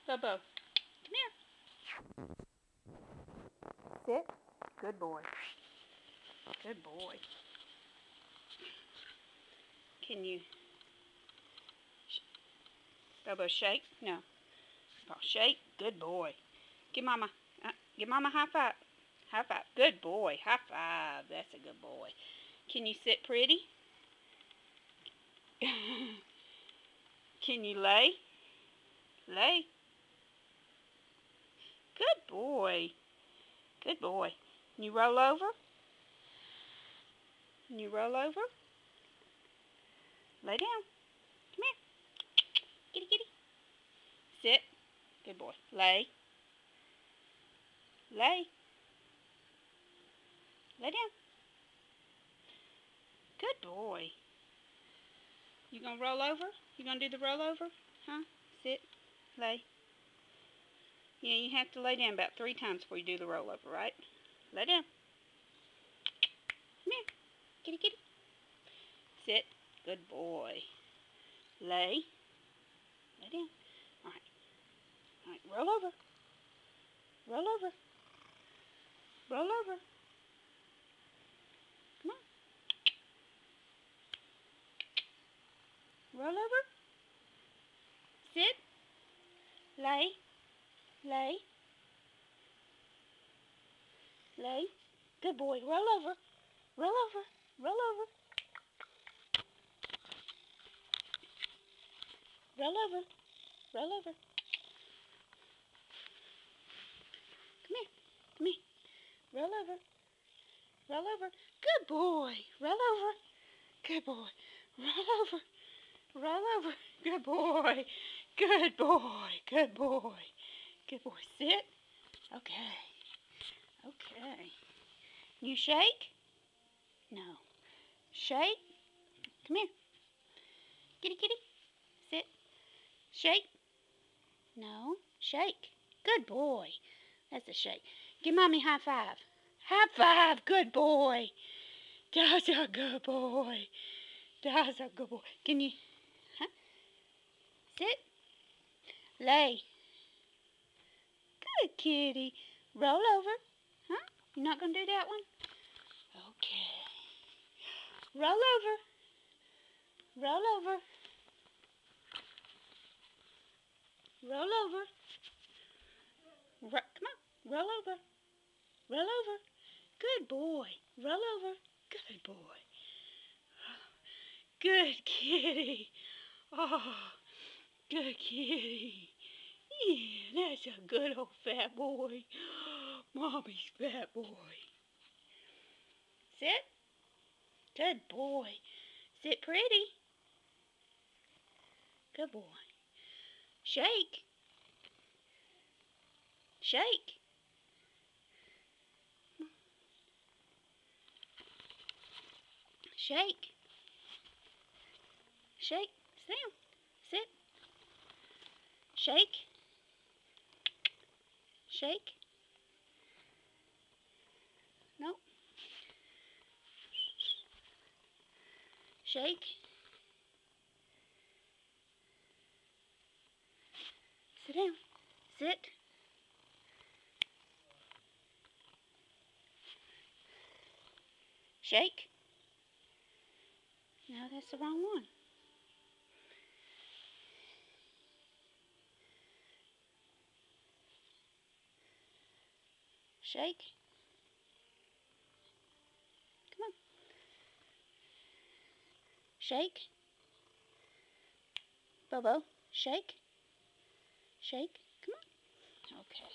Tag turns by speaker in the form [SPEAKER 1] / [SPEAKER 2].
[SPEAKER 1] Bobo, come here. Sit. Good boy. Good boy. Can you... Bobo, shake? No. Bobo, shake. Good boy. Give Mama a high five. High five. Good boy. High five. That's a good boy. Can you sit pretty? Can you lay? Lay. Good boy. Good boy. Can you roll over? Can you roll over? Lay down. Come here. Kitty, kitty. Sit. Good boy. Lay. Lay. Lay down. Good boy. You gonna roll over? You gonna do the roll over? Huh? Sit. Lay. Yeah, you have to lay down about 3 times before you do the rollover, right? Lay down. Come here. Kitty, kitty. Sit. Good boy. Lay. Lay down. All right. All right. Roll over. Roll over. Roll over. Come on. Roll over. Sit. Lay. Lay. Lay. Good boy. Roll over. Roll over. Roll over. Roll over. Roll over. Come here. Come here. Roll over. Roll over. Good boy. Roll over. Good boy. Roll over. Roll over. Good boy. Good boy. Good boy. Good boy. Sit. Okay. Okay. You shake? No. Shake. Come here. Kitty, kitty. Sit. Shake. No. Shake. Good boy. That's a shake. Give Mommy a high five. High five. Good boy. That's a good boy. That's a good boy. Can you... Huh? Sit. Lay. Good kitty. Roll over. Huh? You're not going to do that one? Okay. Roll over. Roll over. Roll over. Come on. Roll over. Roll over. Good boy. Roll over. Good boy. Good kitty. Oh, good kitty. Yeah, that's a good old fat boy. Mommy's fat boy. Sit. Good boy. Sit pretty. Good boy. Shake. Shake. Shake. Shake. Sit down. Sit. Shake. Shake. Nope. Shake. Sit down. Sit. Shake. No, that's the wrong one. Shake. Come on. Shake. Bobo, shake. Shake. Come on. Okay.